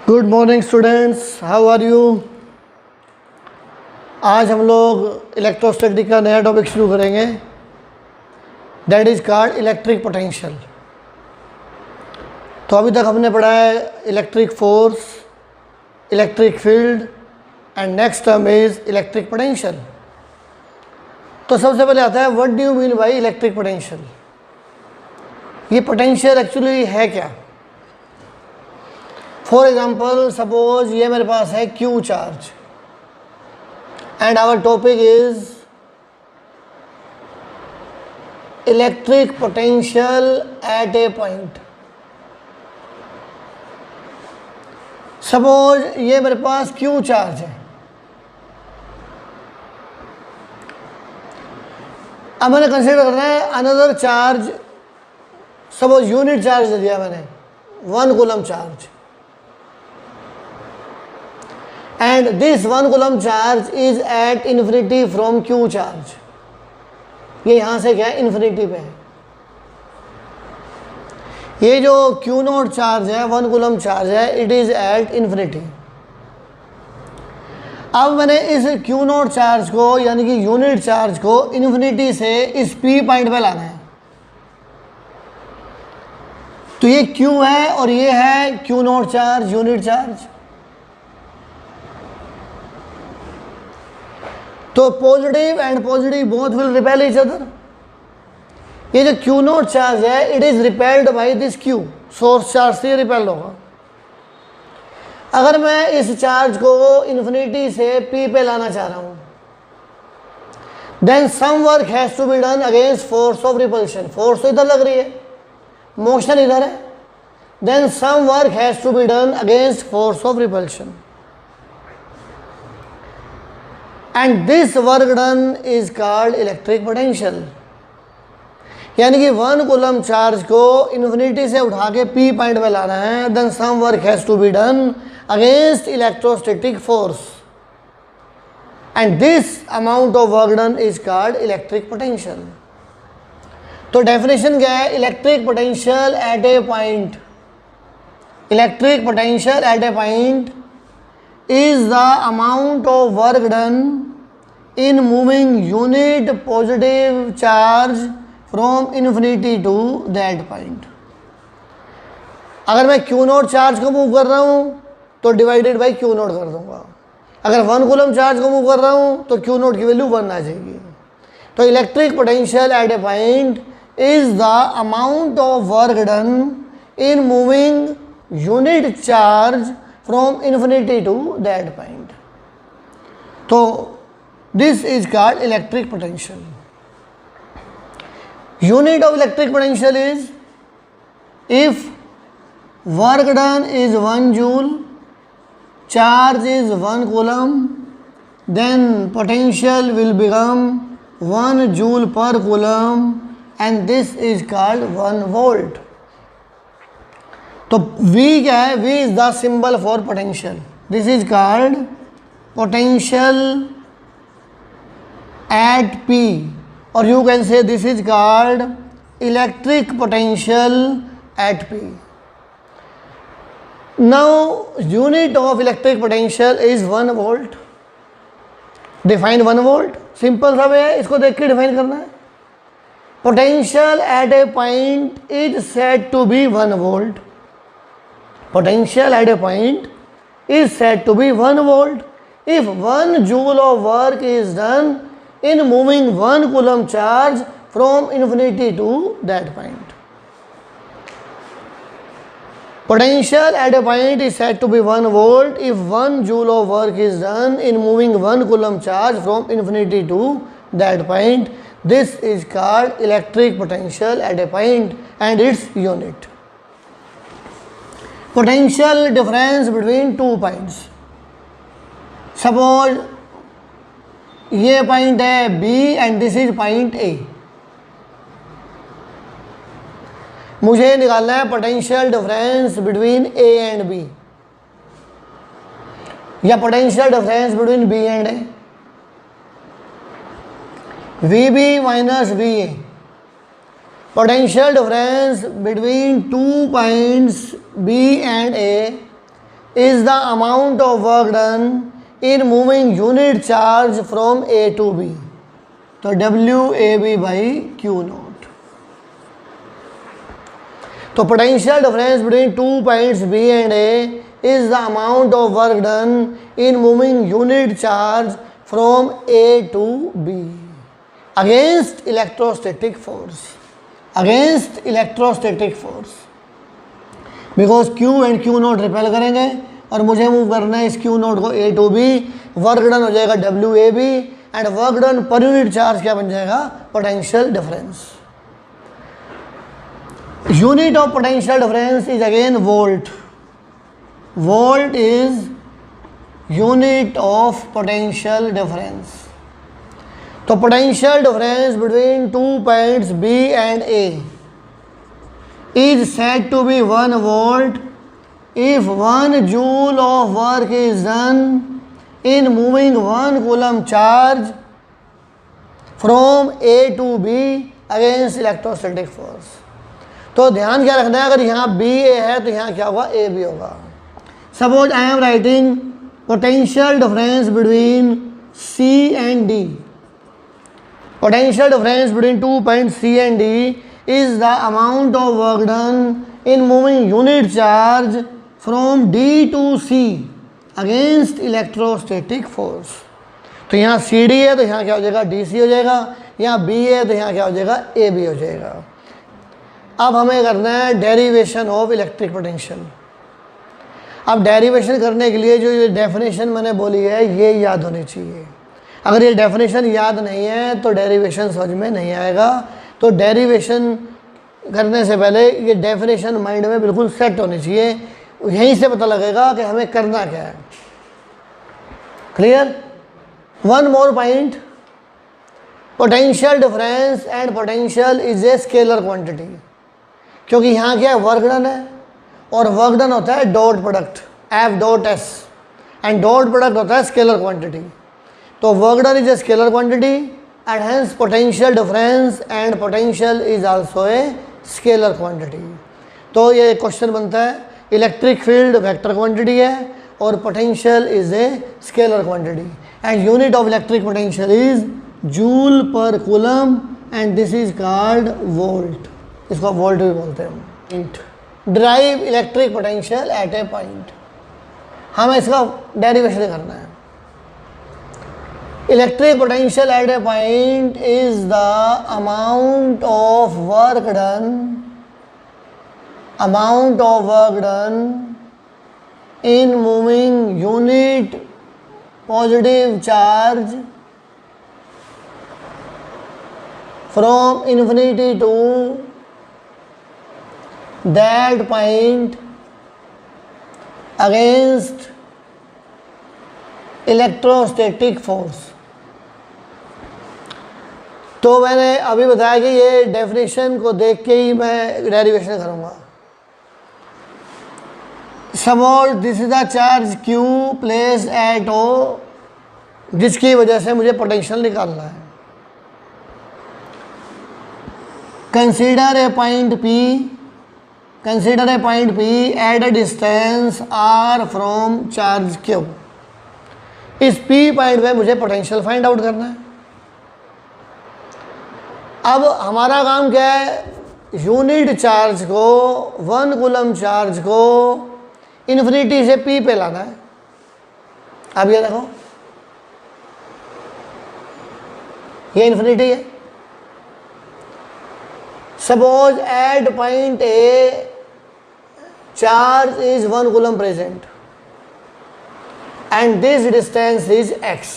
Good morning students, how are you. आज हम लोग इलेक्ट्रोस्टैटिक का नया टॉपिक शुरू करेंगे, that is called electric potential. तो अभी तक हमने पढ़ा है electric force, electric field and next term is electric potential. तो सबसे पहले आता है what do you mean by electric potential. ये पोटेंशियल एक्चुअली है क्या। फॉर एग्जाम्पल सपोज ये मेरे पास है Q charge and our topic is electric potential at a point. Suppose ये मेरे पास क्यू चार्ज है। अब मैंने कंसिडर करना है another charge, suppose unit charge दे दिया मैंने 1 coulomb charge, and this 1 coulomb charge is at infinity from Q charge। ये यहाँ से क्या है, इन्फिनिटी पे है। ये जो Q नॉट चार्ज है, 1 coulomb चार्ज है, इट इज एट इन्फिनिटी। अब मैंने इस Q नॉट चार्ज को यानी कि यूनिट चार्ज को इन्फिनिटी से इस P पॉइंट पे लाना है। तो ये Q है और ये है Q naught charge, unit charge. तो positive and positive both will repel each other. ये जो क्यू नॉट चार्ज है, it is repelled by this Q, source charge से रिपेल होगा। अगर मैं इस चार्ज को इन्फिनिटी से पी पे लाना चाह रहा हूं, then some work has to be done against force of repulsion. Force तो इधर लग रही है, मोशन इधर है, then some work has to be done against force of repulsion and this work done is called electric potential। यानी कि 1 coulomb charge को इन्फिनिटी से उठा के P पॉइंट पे लाना है, then some work has to be done against electrostatic force and this amount of work done is called electric potential। तो डेफिनेशन क्या है, electric potential at a point. Electric potential at a point is the amount of work done in moving unit positive charge from infinity to that point। अगर मैं Q naught charge को move कर रहा हूँ तो divided by Q not कर दूंगा। अगर 1 कूलम चार्ज को मूव कर रहा हूँ तो Q नॉट की वैल्यू 1 आ जाएगी। तो electric potential at a point is the amount of work done in moving unit charge from infinity to that point। तो this is called electric potential। Unit of electric potential is if work done is 1 joule, charge is 1 coulomb, then potential will become 1 joule per coulomb and this is called 1 volt। तो V क्या है, V is the symbol for potential. This is called potential at P और you can say this is called electric potential at P। Now unit of electric potential is 1 volt. Define 1 volt, simple सा way है, इसको देख के define करना है। Potential at a point is said to be 1 volt. Potential at a point is said to be 1 volt if 1 joule of work is done in moving 1 coulomb charge from infinity to that point। Potential at a point is said to be 1 volt if 1 joule of work is done in moving 1 coulomb charge from infinity to that point। This is called electric potential at a point and its unit। Potential difference between 2 points। Suppose ये point है B and this is point A। मुझे निकालना है potential difference between A and B या potential difference between B and A। VB minus VA। potential difference between 2 points B and A is the amount of work done in moving unit charge from A to B. तो WAB by Q naught. तो potential difference between 2 points B and A is the amount of work done in moving unit charge from A to B against electrostatic force. Against electrostatic force. Because Q and Q naught repel करेंगे और मुझे move करना है इस Q naught को A to B. Work done हो जाएगा WAB and work done पर यूनिट चार्ज क्या बन जाएगा? Potential difference. Unit of potential difference is again volt. Volt is unit of potential difference. तो potential difference between 2 points B and A is said to be 1 volt if 1 joule of work is done in moving 1 coulomb charge from A to B against electrostatic force. तो ध्यान क्या रखना है, अगर यहाँ BA है तो यहाँ क्या होगा? AB होगा. Suppose I am writing potential difference between C and D. Potential difference between 2 points C and D is the amount of work done in moving unit charge from D to C against electrostatic force. तो यहाँ CD है तो यहाँ क्या हो जाएगा? DC हो जाएगा. यहाँ B है तो यहाँ क्या हो जाएगा? AB हो जाएगा. अब हमें करना है डेरिवेशन ऑफ इलेक्ट्रिक पोटेंशियल. अब डेरिवेशन करने के लिए जो ये डेफिनेशन मैंने बोली है ये याद होनी चाहिए. अगर ये डेफिनेशन याद नहीं है तो डेरिवेशन समझ में नहीं आएगा. तो डेरिवेशन करने से पहले ये डेफिनेशन माइंड में बिल्कुल सेट होनी चाहिए. यहीं से पता लगेगा कि हमें करना क्या है. Clear? One more point, potential difference and potential is a scalar quantity. क्योंकि यहाँ क्या है? वर्क डन है और वर्क डन होता है dot product F dot S and dot product होता है स्केलर क्वांटिटी. तो work done is a scalar quantity and hence potential difference and potential is also a scalar quantity. तो ये question बनता है इलेक्ट्रिक फील्ड वेक्टर क्वांटिटी है और potential is a scalar quantity and unit of electric potential is joule पर coulomb and this is called volt. इसको volt भी बोलते हैं. Drive electric potential at a point. हमें इसका डेरिवेशन करना है. Electric potential at a point is the amount of work done in moving unit positive charge from infinity to that point against electrostatic force. तो मैंने अभी बताया कि ये डेफिनेशन को देख के ही मैं डेरिवेशन करूँगा. Suppose this is the charge Q place at O जिसकी वजह से मुझे पोटेंशियल निकालना है. Consider a point P eight a distance R from charge Q. इस P पॉइंट पे मुझे पोटेंशियल फाइंड आउट करना है. अब हमारा काम क्या है? यूनिट चार्ज को 1 कूलम चार्ज को इन्फिनिटी से P पे लाना है. अब ये देखो ये इन्फिनिटी है. Suppose at point A charge is 1 coulomb present and this distance is x.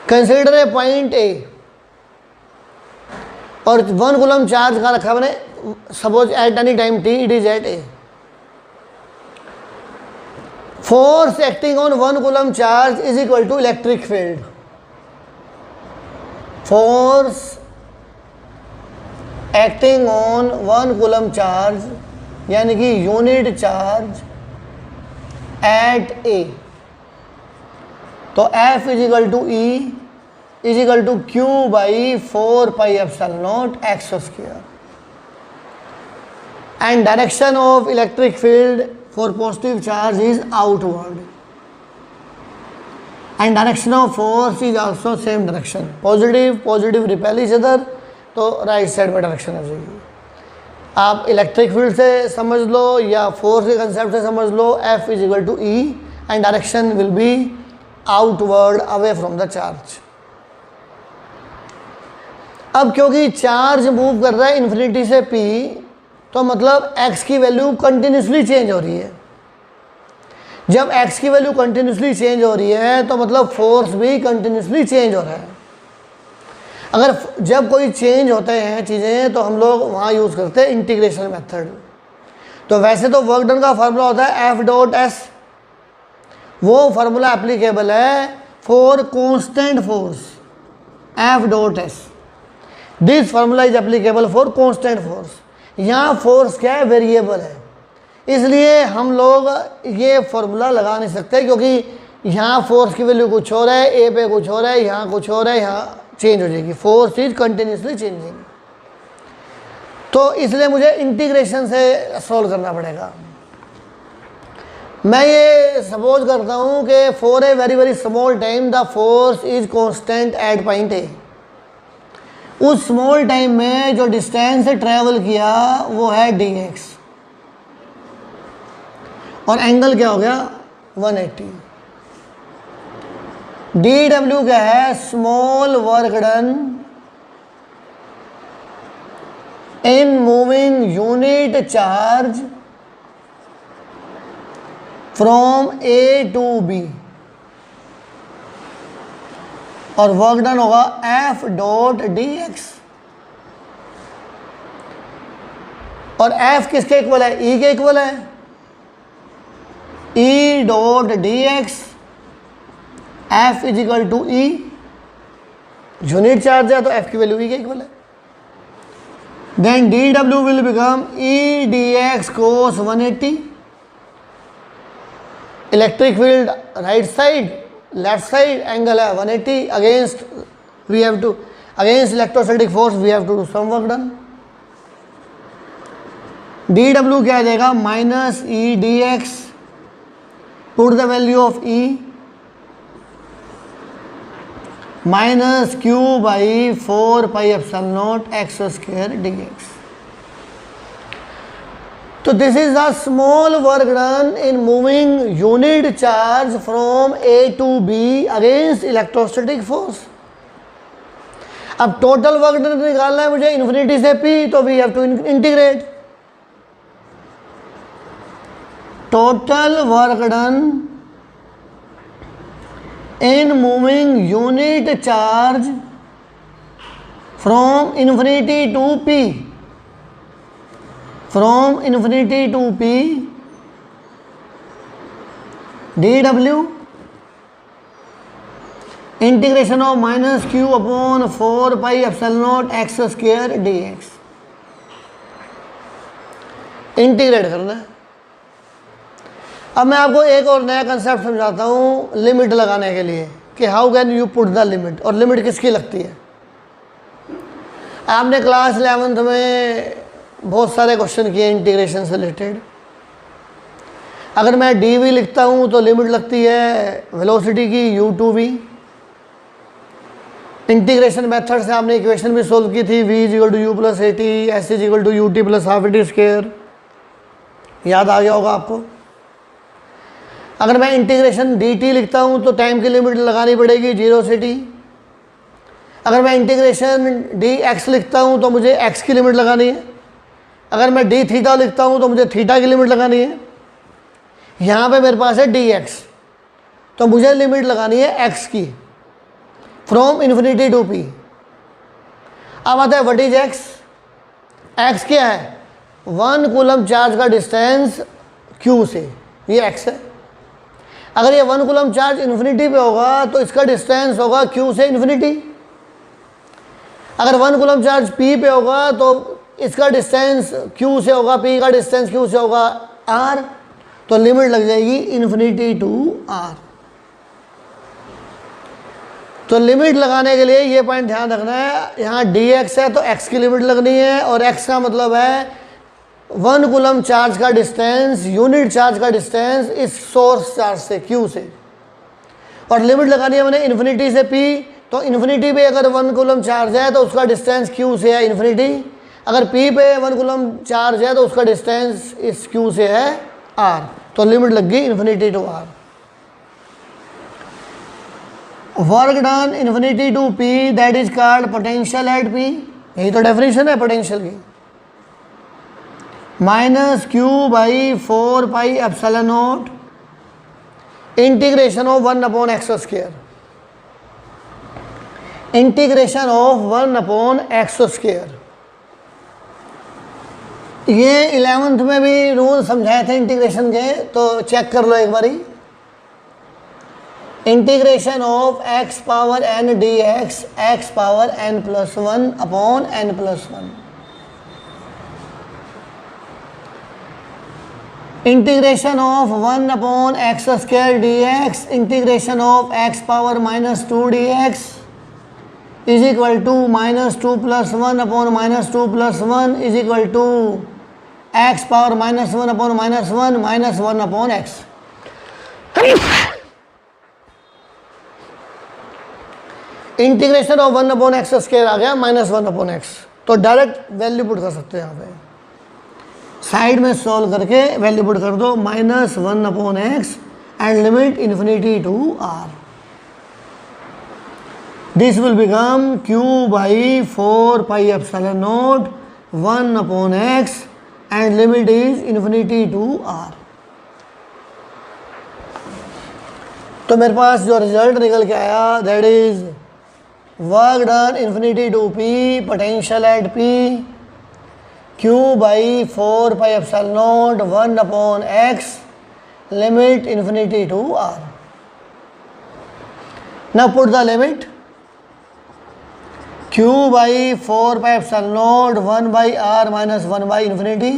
Consider a point A और 1 कूलम चार्ज का रखा मैंने. Suppose at any time t it is at A. Force acting on 1 coulomb charge is equal to electric field. Force acting on 1 coulomb charge यानी कि unit charge at A. तो F is equal to E is equal to Q by 4 pi epsilon naught x square. And direction of electric field for positive charge is outward and direction of force is also same direction. Positive repel each other, तो right side में direction आ जाएगी. आप electric field से समझ लो या force के concept से समझ लो, F is equal to E and direction will be outward away from the charge. अब क्योंकि चार्ज मूव कर रहा है इन्फिनिटी से P, तो मतलब x की वैल्यू कंटिन्यूसली चेंज हो रही है. जब x की वैल्यू कंटिन्यूसली चेंज हो रही है तो मतलब फोर्स भी कंटिन्यूसली चेंज हो रहा है. अगर जब कोई चेंज होते हैं चीज़ें तो हम लोग वहाँ यूज़ करते हैं इंटीग्रेशन मेथड. तो वैसे तो वर्क डन का फार्मूला होता है F डॉट एस, वो फार्मूला एप्लीकेबल है for constant force F dot S. This formula is applicable for constant force. यहाँ फोर्स क्या है, वेरिएबल है, इसलिए हम लोग ये फार्मूला लगा नहीं सकते क्योंकि यहाँ फोर्स की वैल्यू कुछ हो रहा है, ए पे कुछ हो रहा है, यहाँ कुछ हो रहा है, यहाँ चेंज हो जाएगी. Force is continuously changing. तो इसलिए मुझे इंटीग्रेशन से सॉल्व करना पड़ेगा. मैं ये सपोज करता हूँ कि for a very very small time the force is constant eight point A. उस स्मॉल टाइम में जो डिस्टेंस ट्रेवल किया वो है dx और एंगल क्या हो गया 180. dw क्या है, small work done in moving unit charge from A to B, और वर्क डन होगा F डॉट dx. और F किसके इक्वल है, E के इक्वल है. E dot dx F is equal to E. Unit charge है तो F की वैल्यू E के इक्वल है. Then dw will become E dx cos 180. Electric field right side, left side, angle है 180. Against we have to, against electrostatic force we have to do some work done. dw क्या आ जाएगा, minus E dx, put the value of E, minus q by 4 pi epsilon naught x square dx. तो this is the small work done in moving unit charge from A to B against electrostatic force. अब total work done निकालना है मुझे infinity से P, तो we have to integrate. Total work done in moving unit charge from infinity to P, from infinity to P dw integration of minus q upon 4 pi epsilon naught x square dx. Integrate करना है. अब मैं आपको एक और नया concept समझाता हूँ लिमिट लगाने के लिए कि how can you put the limit. और लिमिट किसकी लगती है. आपने क्लास 11th में बहुत सारे क्वेश्चन किए इंटीग्रेशन से रिलेटेड. अगर मैं dv लिखता हूँ तो लिमिट लगती है वेलोसिटी की u to v. Integration method से आपने इक्वेशन भी सोल्व की थी, v is equal to u plus at, s is equal to ut plus half at square. याद आ गया होगा आपको. अगर मैं इंटीग्रेशन dt लिखता हूँ तो टाइम की लिमिट लगानी पड़ेगी 0 से t. अगर मैं इंटीग्रेशन dx लिखता हूँ तो मुझे x की लिमिट लगानी है. अगर मैं d थीटा लिखता हूँ तो मुझे थीटा की लिमिट लगानी है. यहाँ पे मेरे पास है dx, तो मुझे लिमिट लगानी है x की फ्रॉम इन्फिनिटी टू p. अब आता है व्हाट इज x. x क्या है, 1 कूलम चार्ज का डिस्टेंस q से, ये x है. अगर ये 1 कूलम चार्ज इन्फिनिटी पे होगा तो इसका डिस्टेंस होगा q से इन्फिनिटी. अगर 1 कूलम चार्ज p पे होगा तो इसका डिस्टेंस q से होगा, p का डिस्टेंस q से होगा r. तो लिमिट लग जाएगी इन्फिनिटी टू r. तो लिमिट लगाने के लिए ये पॉइंट ध्यान रखना है, यहाँ dx है तो x की लिमिट लगनी है, और x का मतलब है 1 कूलम चार्ज का डिस्टेंस, यूनिट चार्ज का डिस्टेंस इस सोर्स चार्ज से Q से, और लिमिट लगानी है मैंने इन्फिनिटी से P। तो इन्फिनिटी पे अगर 1 कूलम चार्ज है तो उसका डिस्टेंस Q से है इन्फिनिटी, अगर P पे 1 कूलम चार्ज है तो उसका डिस्टेंस इस Q से है R। तो लिमिट लग गई infinity to R। Work done infinity to P that is called potential at P, यही तो डेफिनेशन है पोटेंशियल की। Minus Q by 4 pi epsilon naught integration of 1 upon x square, integration of 1 upon x square. ये 11th में भी rule समझाए थे integration के, तो चेक कर लो एक बारी। Integration of x power n dx x power n plus 1 upon n plus 1, integration of 1 upon x square dx integration of x power minus 2 dx is equal to minus 2 plus 1 upon minus 2 plus 1 is equal to x power minus 1 upon minus 1 minus 1 upon x। Integration of 1 upon x square आ गया minus 1 upon x, तो direct value put कर सकते हैं यहाँ पे, side में solve करके वैल्यू पुट कर दो minus 1 upon x and limit infinity to R। This will become Q by 4 pi epsilon naught 1 upon x and limit is infinity to R। तो मेरे पास जो रिजल्ट निकल के आया that is work done infinity to P potential at P Q by 4 pi epsilon naught 1 upon x limit infinity to R। Now put the limit Q by 4 pi epsilon naught 1 by R minus 1 by infinity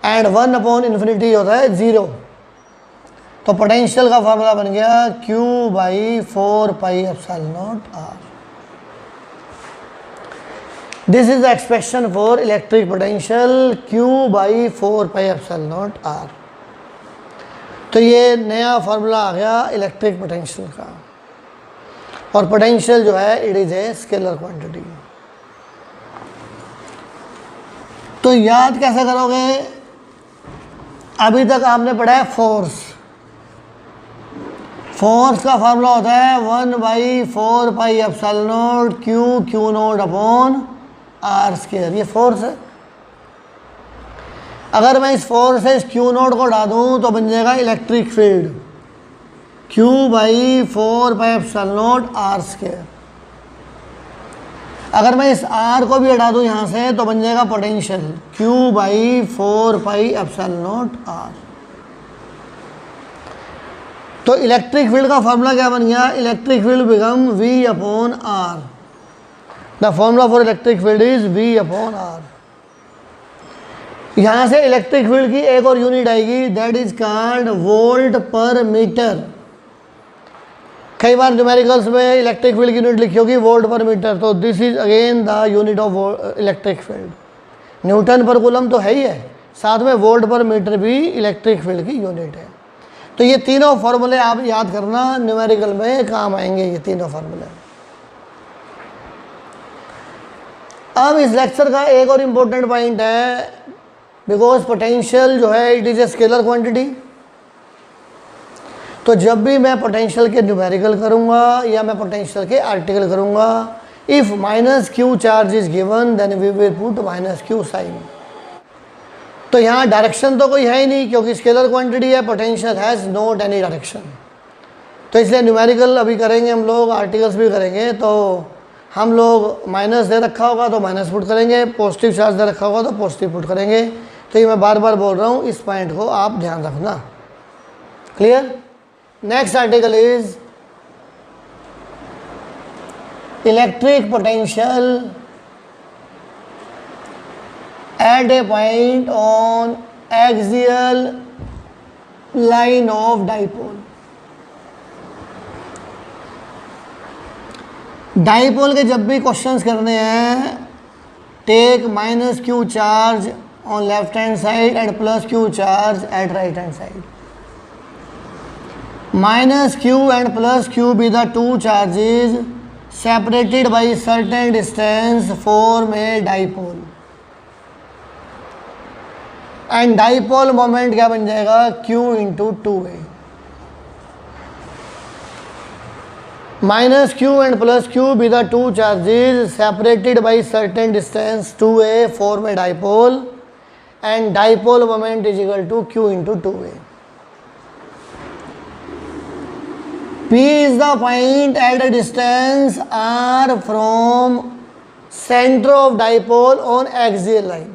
and 1 upon infinity होता है 0। तो potential का formula बन गया Q by 4 pi epsilon naught R। This is the expression for electric potential Q by 4 pi epsilon naught R। तो ये नया formula आ गया इलेक्ट्रिक पोटेंशियल का, और पोटेंशियल जो है it is a scalar quantity. तो याद कैसे करोगे, अभी तक आपने पढ़ा है फोर्स, फोर्स का फार्मूला होता है 1 by 4 pi epsilon not Q not upon R square, ये फोर्स है। अगर मैं इस फोर्स से इस Q नॉट को हटा दूँ तो बन जाएगा electric field Q by 4 pi epsilon naught R square. अगर मैं इस R को भी हटा दूँ यहाँ से तो बन जाएगा potential Q by 4 pi epsilon naught R। तो इलेक्ट्रिक फील्ड का फार्मूला क्या बन गया, electric field become V upon R। The formula for electric field is V upon R। यहाँ से इलेक्ट्रिक फील्ड की एक और यूनिट आएगी दैट इज कॉल्ड वोल्ट पर मीटर। कई बार न्यूमेरिकल्स में इलेक्ट्रिक फील्ड की यूनिट लिखी होगी वोल्ट पर मीटर, तो this is again the unit of electric field. Newton पर कूलम तो है ही है, साथ में वोल्ट पर मीटर भी इलेक्ट्रिक फील्ड की यूनिट है। तो ये तीनों फार्मूले आप याद करना, न्यूमेरिकल में काम आएंगे ये तीनों फार्मूले। अब इस लेक्चर का एक और इम्पोर्टेंट पॉइंट है, बिकॉज पोटेंशियल जो है it is a scalar quantity. तो जब भी मैं पोटेंशियल के न्यूमेरिकल करूंगा या मैं पोटेंशियल के आर्टिकल करूंगा, if minus Q charge is given then we will put minus Q sign. तो यहाँ डायरेक्शन तो कोई है ही नहीं क्योंकि स्केलर क्वांटिटी है, potential has not any direction. तो इसलिए न्यूमेरिकल अभी करेंगे हम लोग, आर्टिकल्स भी करेंगे। तो हम लोग माइनस दे रखा होगा तो माइनस पुट करेंगे, पॉजिटिव चार्ज दे रखा होगा तो पॉजिटिव पुट करेंगे। तो ये मैं बार बार बोल रहा हूँ, इस पॉइंट को आप ध्यान रखना। Clear? Next article is electric potential at a point on axial line of dipole. Dipole के जब भी क्वेश्चंस करने हैं, take minus Q charge on left hand side and plus q charge at right hand side. Minus q and plus q be the two charges separated by certain distance form a dipole. And dipole moment क्या बन जाएगा, q into 2a. Minus q and plus q be the two charges separated by certain distance 2a form a dipole, and dipole moment is equal to q into 2a. P is the point at a distance r from center of dipole on axial line.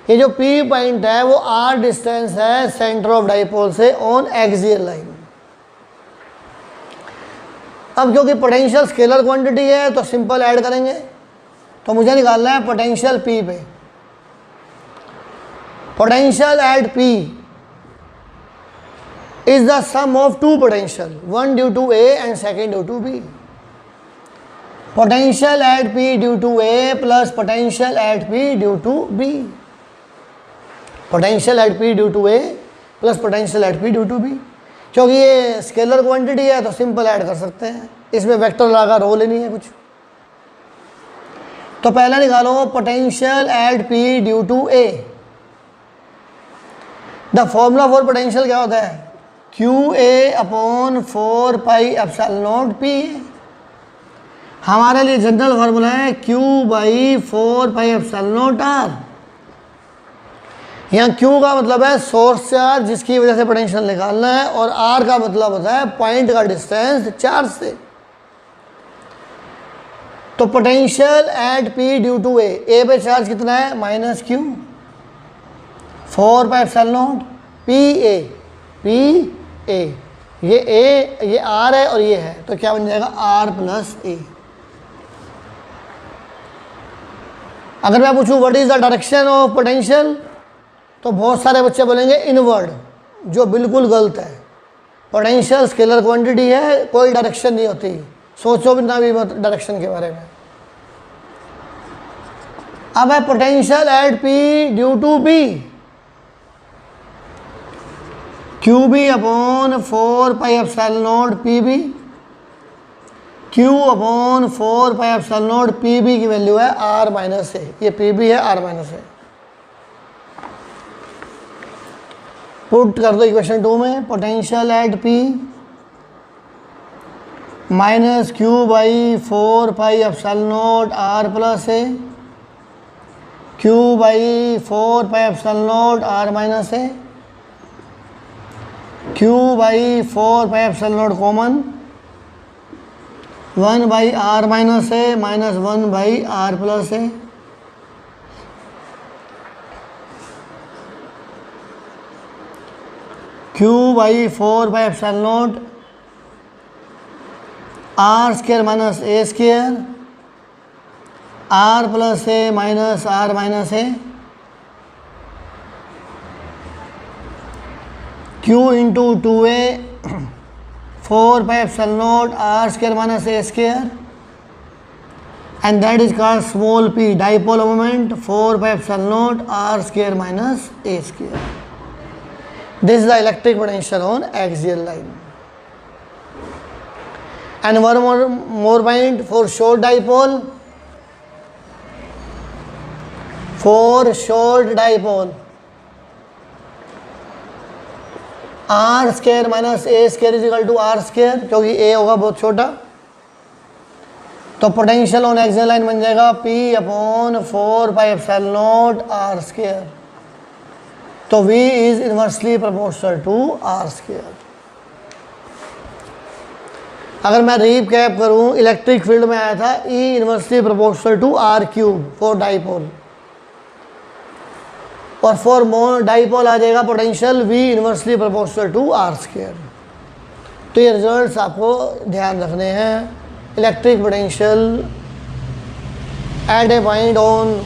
ये जो P point है वो r distance है centre of dipole से on axial line. अब क्योंकि potential scalar quantity है तो सिंपल ऐड करेंगे, तो मुझे निकालना है पोटेंशियल P पे। Potential at P is the sum of two potential, one due to A and second due to B। Potential at P due to A plus potential at P due to B। Potential at P due to A plus potential at P due to B। क्योंकि ये scalar quantity है तो simple add कर सकते हैं, इसमें vector law का role ही नहीं है कुछ। तो पहला निकालो potential at P due to A। The formula for potential क्या होता है, QA upon 4 pi epsilon naught P। हमारे लिए जनरल फार्मूला है Q by 4 pi epsilon naught R। यहाँ Q का मतलब है सोर्स चार्ज जिसकी वजह से पोटेंशियल निकालना है, और R का मतलब होता है पॉइंट का डिस्टेंस चार्ज से। तो potential at P due to A, A पे चार्ज कितना है minus Q, 4 pi epsilon naught P A, ये A ये R है और ये है, तो क्या बन जाएगा R प्लस A। अगर मैं पूछूं what is the direction of potential, तो बहुत सारे बच्चे बोलेंगे इनवर्ड, जो बिल्कुल गलत है। पोटेंशियल स्केलर क्वांटिटी है, कोई डायरेक्शन नहीं होती, सोचो भी ना भी डायरेक्शन के बारे में। अब है potential at P due to B, QB upon 4 pi epsilon naught PB। Q upon 4 pi epsilon naught PB की वैल्यू है R माइनस A, ये PB है R माइनस A। पुट कर दो इक्वेशन 2 में, potential at P minus Q by 4 pi epsilon naught R plus A, Q by 4 pi epsilon naught R minus A, Q by 4 pi epsilon naught common, 1 by R minus A minus 1 by R plus A। Q by 4 by epsilon naught R square minus A square, R plus A minus R minus A। Q into 2A 4 pi epsilon naught R square minus A square, and that is called small p, dipole moment 4 pi epsilon naught R square minus A square. This is the electric potential on axial line. And one more point for short dipole. For short dipole, R square minus A square is equal to R square, क्योंकि A होगा बहुत छोटा, तो potential on axial line बन जाएगा P upon 4 pi epsilon naught R square. तो V is inversely proportional to R square. अगर मैं रीकैप करूं, इलेक्ट्रिक फील्ड में आया था E inversely proportional to R cube for dipole, और फॉर मोर डाइपोल आ जाएगा potential V inversely proportional to R square. तो ये रिजल्ट्स आपको ध्यान रखने हैं। Electric potential at a point on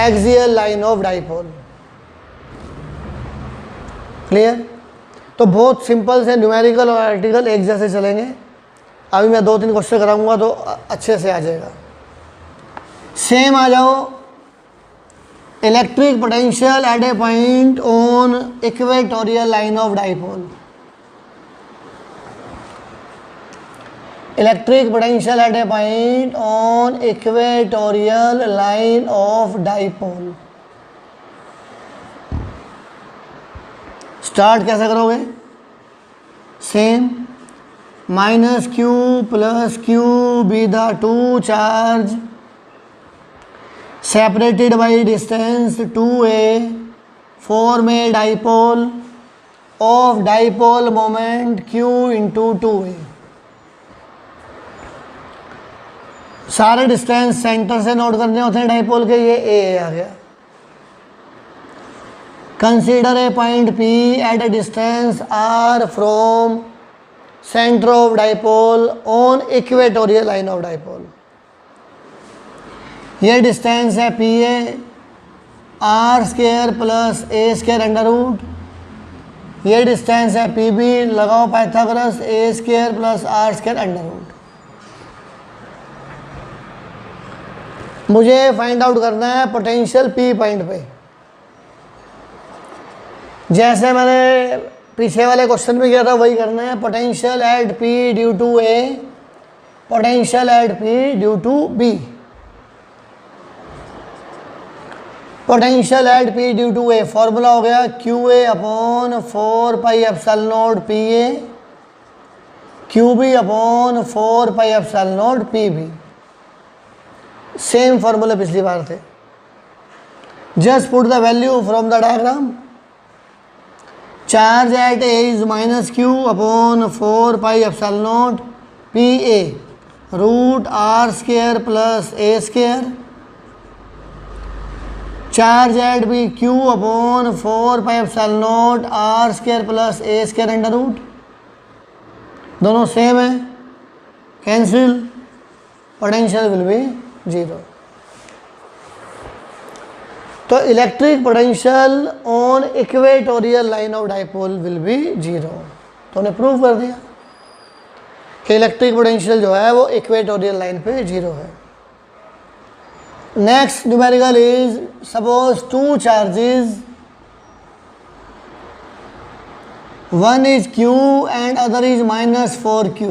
axial line of dipole. Clear? तो बहुत सिंपल से न्यूमेरिकल और आर्टिकल एक जैसे चलेंगे। अभी मैं 2-3 क्वेश्चन कराऊंगा तो अच्छे से आ जाएगा। सेम आ जाओ electric potential at a point on equatorial line of dipole. Electric potential at a point on equatorial line of dipole. Start कैसे करोगे? Same, minus Q plus Q be the two charge separated by distance 2a form a dipole of dipole moment q into 2a। सारे distance centre से note करने होते हैं dipole के, ये a आ गया। Consider a point p at a distance r from centre of dipole on equatorial line of dipole. ये डिस्टेंस है P A, R square plus A square under root. ये डिस्टेंस है पी बी, लगाओ Pythagoras, A square plus R square under root. मुझे find out करना है potential P point पे। जैसे मैंने पीछे वाले क्वेश्चन में किया था वही करना है। Potential at P due to A, potential at P due to B. Potential at P due to A formula हो गया Q A upon 4 pi epsilon naught P A, Q B upon 4 pi epsilon naught P B. Same फॉर्मूले पिछली बार थे। Just put the value from the diagram. Charge at A is minus Q upon 4 pi epsilon naught P A root are square plus A square. Charge at B Q upon 4 pi epsilon naught R square plus A square under root. दोनों same है, cancel, potential will be zero. तो electric potential on equatorial line of dipole will be zero. तो उन्हें prove कर दिया कि electric potential जो है वो इक्वेटोरियल लाइन पे जीरो है। Next numerical is, suppose two charges, one is q and other is minus 4q,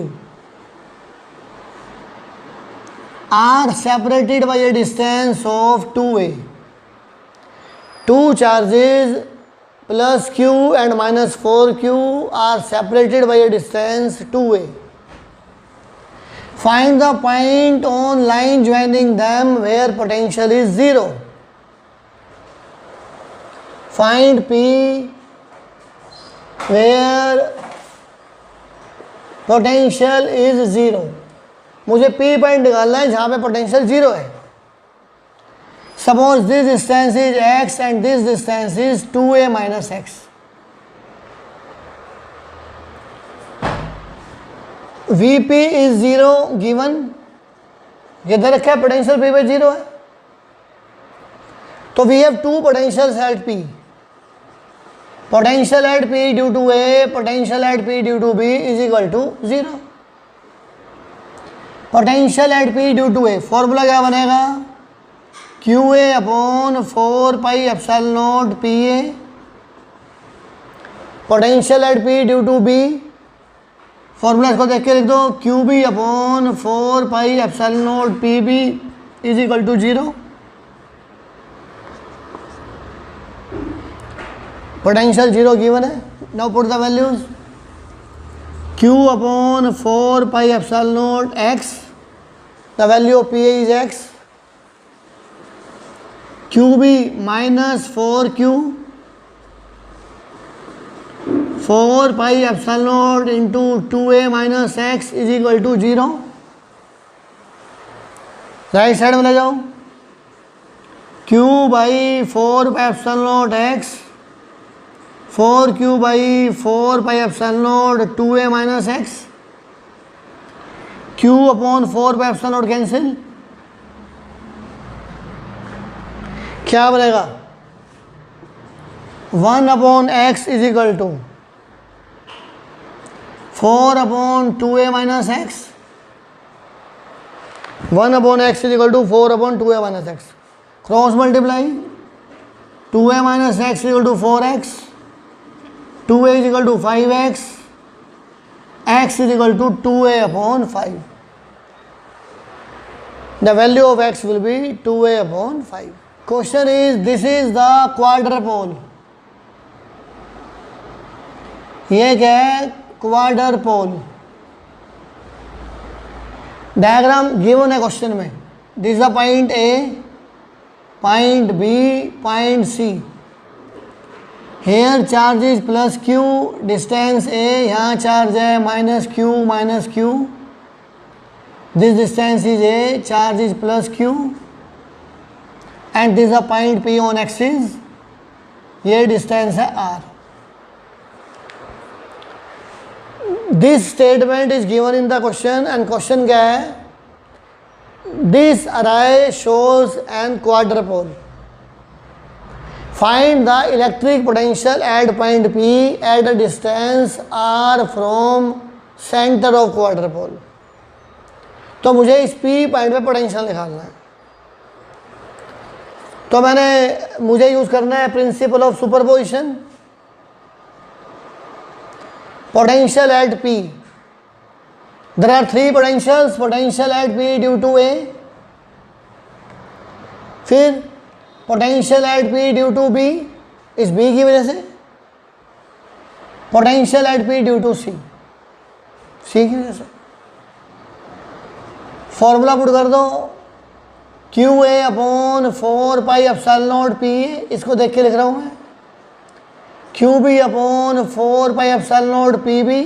are separated by a distance of 2a. Two charges plus q and minus 4q are separated by a distance 2a. Find the point on line joining them where potential is zero. Find P where potential is zero. मुझे P point निकालना है जहाँ पे potential zero है। Suppose this distance is x and this distance is 2a minus x. Vp is zero given, ये दे रखा है potential P पे जीरो है। तो we have two potentials at P। Potential at P due to A, potential at P due to B is equal to zero. Potential at P due to A formula क्या बनेगा? Q A upon 4 pi epsilon naught P A. Potential at P due to B formula इसको देख के लिख दो, Q B upon 4 pi epsilon naught P B is equal to zero. Potential zero given है। Now put the values. Q upon 4 pi epsilon naught X, the value of P A is X. Q B minus 4q, 4 pi epsilon naught into 2a minus X is equal to zero. Right side में ले जाओ। q by 4 pi epsilon naught X, 4q by 4 pi epsilon naught 2a minus X. q upon 4 pi epsilon naught cancel, क्या बनेगा? 1 upon X is equal to 4 upon 2a minus X. 1 upon X is equal to 4 upon 2a minus X. Cross multiply, 2a minus x is equal to 4x, 2a is equal to 5x, x is equal to 2a upon 5. The value of x will be 2a upon 5. Question is, this is the quadrupole. ये क्या है? Quadrupole. Diagram given है question में. This is the point A, point B, point C. Here charge is plus Q, distance A, यहाँ charge है minus Q. This distance is A, charge is plus Q, and this the point P on axis. ये distance है R. This statement is given in the question, and question क्या है? This array shows an quadrupole. Find the electric potential eight point P at a distance R from centre of quadrupole. तो मुझे इस P point पे potential निकालना है. तो मुझे यूज करना है principle of superposition. Potential at P. There are three potentials. Potential at P due to A. फिर potential at P due to B. इस B की वजह से. Potential at P due to C. C की वजह से. फॉर्मूला पुट कर दो. QA upon 4 pi epsilon naught P. इसको देख के लिख रहा हूँ मैं. QB upon 4 pi epsilon naught PB,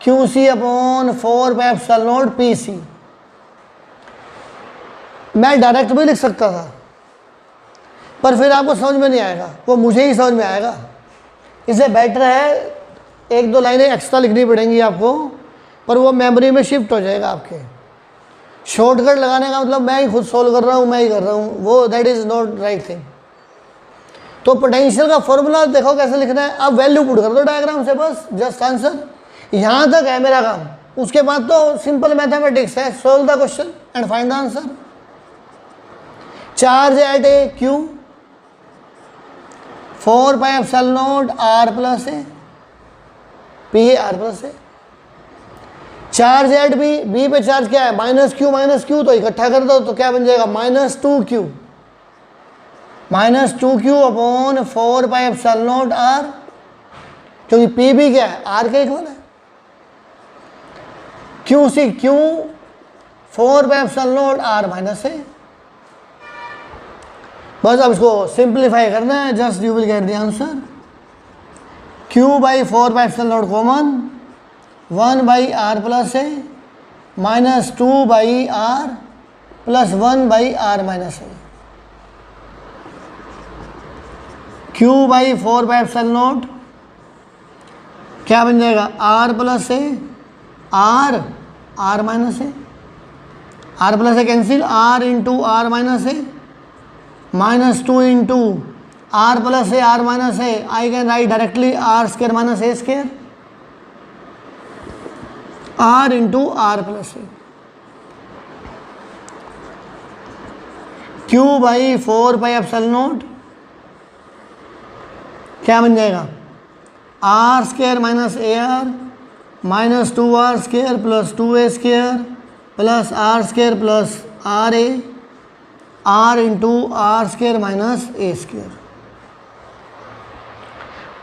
QC upon 4 pi epsilon not PC. मैं डायरेक्ट भी लिख सकता था, पर फिर आपको समझ में नहीं आएगा, वो मुझे ही समझ में आएगा. इससे बेटर है एक दो लाइनें एक्स्ट्रा लिखनी पड़ेंगी आपको, पर वो मेमोरी में शिफ्ट हो जाएगा आपके. शॉर्टकट लगाने का मतलब मैं ही खुद सोल्व कर रहा हूँ, मैं ही कर रहा हूँ, वो that is not right thing. तो पोटेंशियल का फॉर्मूला देखो कैसे लिखना है. अब वैल्यू पुट कर दो डायग्राम से, बस जस्ट आंसर. यहाँ तक है मेरा काम. उसके बाद तो सिंपल मैथमेटिक्स है. Solve the question and find the answer. Charge at A Q, 4 pi epsilon naught R plus A, P R plus A. Charge at B, B पे चार्ज क्या है? माइनस क्यू, तो इकट्ठा कर दो तो क्या बन जाएगा? -2q. -2q upon 4 pi epsilon naught R, क्योंकि पी भी क्या है? आर के इक्वल है. QC, Q 4 pi epsilon naught R minus A. बस अब इसको सिंप्लीफाई करना है. Just you will get the answer. Q by 4 pi epsilon naught common, 1 by R plus A, -2 by R plus 1 by R minus A. Q by 4 pi epsilon naught क्या बन जाएगा? R plus A, R minus A, R plus A cancel, R into R minus A, -2 into R plus A, R minus A. I can write directly R square minus A square, R into R plus A. Q by 4 pi epsilon naught क्या बन जाएगा? R square minus A R, -2r square plus 2a square plus R square plus R A, R into R square minus A square.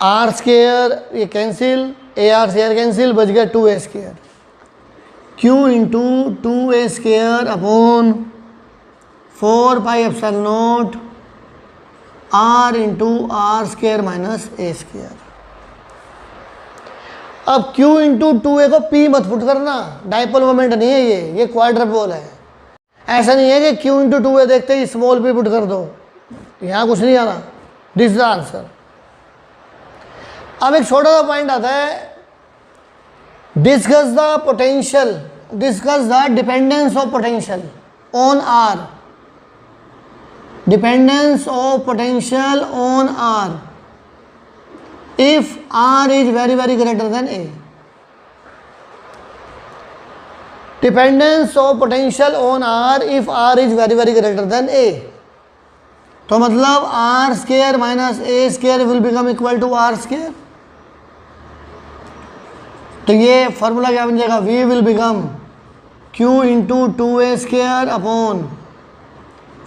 R square ये cancel, A R square cancel, बच गया 2a square. Q into 2a square upon 4 pi epsilon naught R into R square minus A square. अब Q into 2a को P मत put करना, dipole moment नहीं है ये क्वाड्रपोल है. ऐसा नहीं है कि Q इंटू 2a देखते ही स्मॉल p पुट कर दो, यहाँ कुछ नहीं आना. This is the answer. अब एक छोटा सा पॉइंट आता है. Discuss the potential, discuss the dependence of potential on R. Dependence of potential on R if R is very greater than A. Dependence of potential on R if R is very greater than A. तो मतलब R square minus A square will become equal to R square. तो ये formula क्या बन जाएगा, V will become Q into two A square upon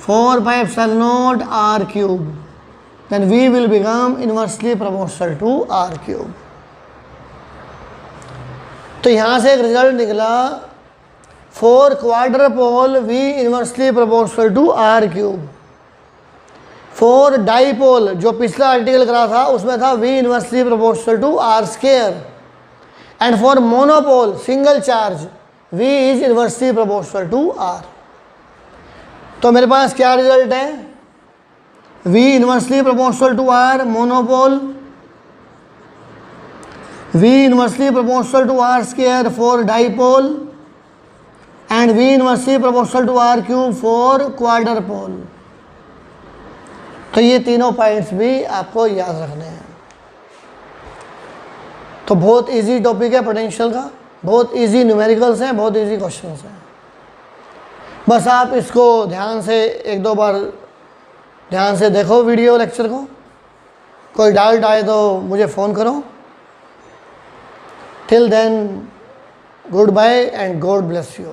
4/0 R cube, then we will become inversely proportional to R cube. तो यहाँ से एक result निकला, for quadrupole V inversely proportional to R cube. For dipole जो पिछला article करा था उसमें था V inversely proportional to R square, and for monopole single charge V is inversely proportional to R. तो मेरे पास क्या रिजल्ट है, V inversely proportional to R monopole, V inversely proportional to R square for dipole, and V inversely proportional to R cube for quadrupole. तो ये तीनों points भी आपको याद रखने हैं। तो बहुत इजी टॉपिक है पोटेंशियल का, बहुत इजी न्यूमेरिकल्स हैं, बहुत इजी क्वेश्चंस हैं। बस आप इसको ध्यान से एक दो बार ध्यान से देखो वीडियो लेक्चर को, कोई डाउट आए तो मुझे फ़ोन करो। Till then goodbye and God bless you.